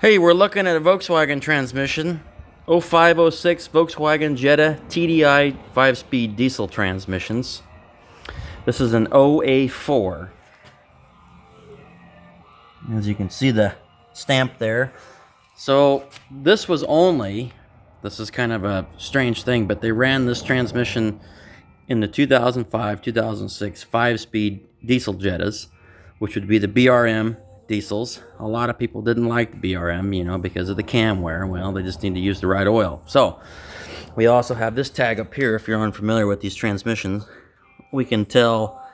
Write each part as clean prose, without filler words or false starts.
Hey, we're looking at a Volkswagen transmission. 0506 Volkswagen Jetta TDI 5-speed diesel transmissions. This is an OA4. As you can see the stamp there. So this is kind of a strange thing, but they ran this transmission in the 2005, 2006 5-speed diesel Jettas, which would be the BRM diesels. A lot of people didn't like the BRM, because of the cam wear. Well, they just need to use the right oil. So we also have this tag up here. If you're unfamiliar with these transmissions, we can tell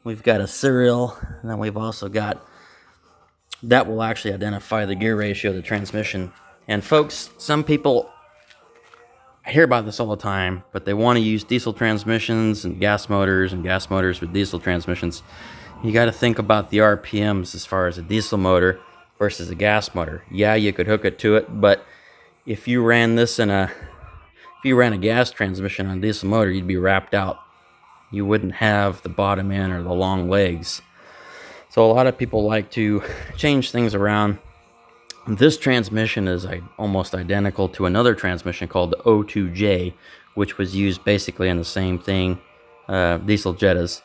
we've got a serial, and then we've also got that will actually identify the gear ratio of the transmission. And folks, some people, I hear about this all the time, but they want to use diesel transmissions and gas motors with diesel transmissions. You got to think about the RPMs as far as a diesel motor versus a gas motor. Yeah, you could hook it to it, but if you ran a gas transmission on a diesel motor, you'd be wrapped out. You wouldn't have the bottom end or the long legs. So a lot of people like to change things around. This transmission is almost identical to another transmission called the O2J, which was used basically in the same thing, diesel Jettas.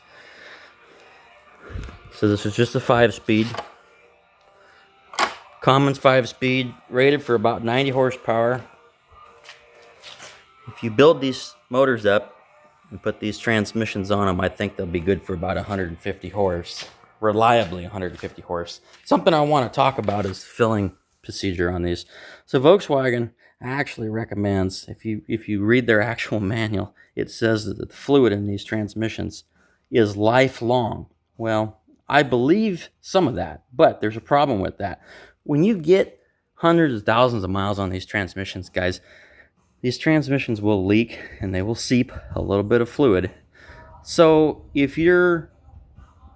So this is just a 5-speed. Common 5-speed, rated for about 90 horsepower. If you build these motors up and put these transmissions on them, I think they'll be good for about 150 horse. Reliably 150 horse. Something I want to talk about is filling procedure on these. So Volkswagen actually recommends, if you read their actual manual, it says that the fluid in these transmissions is lifelong. Well, I believe some of that, but there's a problem with that. When you get hundreds of thousands of miles on these transmissions, guys, these transmissions will leak and they will seep a little bit of fluid. So if you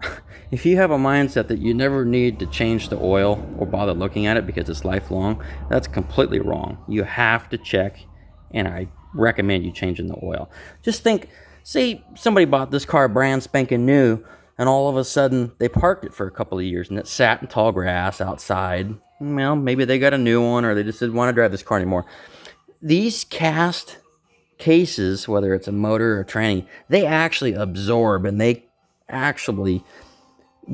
have a mindset that you never need to change the oil or bother looking at it because it's lifelong, that's completely wrong. You have to check, and I recommend you changing the oil. Just think, say somebody bought this car brand spanking new, and all of a sudden they parked it for a couple of years and it sat in tall grass outside. Well, maybe they got a new one or they just didn't want to drive this car anymore. These cast cases, whether it's a motor or a tranny, they actually absorb and they actually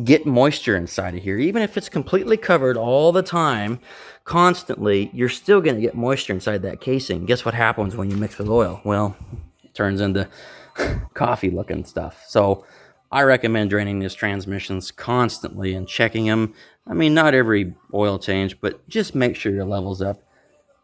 get moisture inside of here. Even if it's completely covered all the time, constantly, you're still going to get moisture inside that casing. Guess what happens when you mix with oil? Well, it turns into coffee looking stuff. So I recommend draining these transmissions constantly and checking them. I mean, not every oil change, but just make sure your level's up.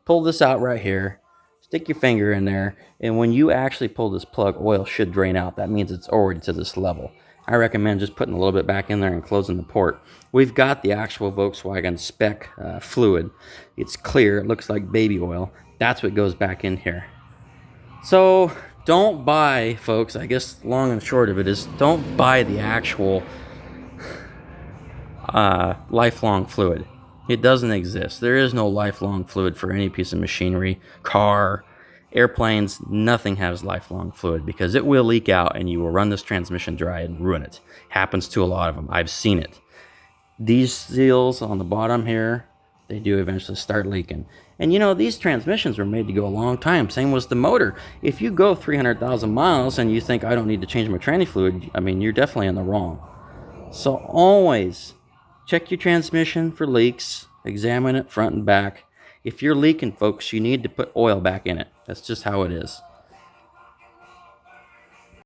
Pull this out right here. Stick your finger in there. And when you actually pull this plug, oil should drain out. That means it's already to this level. I recommend just putting a little bit back in there and closing the port. We've got the actual Volkswagen spec fluid. It's clear. It looks like baby oil. That's what goes back in here. So don't buy, folks, I guess long and short of it is, don't buy the actual lifelong fluid. It doesn't exist. There is no lifelong fluid for any piece of machinery, car, airplanes. Nothing has lifelong fluid because it will leak out and you will run this transmission dry and ruin it. Happens to a lot of them. I've seen it. These seals on the bottom here, they do eventually start leaking. And these transmissions were made to go a long time. Same was the motor. If you go 300,000 miles and you think I don't need to change my tranny fluid, I mean, you're definitely in the wrong. So always check your transmission for leaks. Examine it front and back. If you're leaking, folks, you need to put oil back in it. That's just how it is.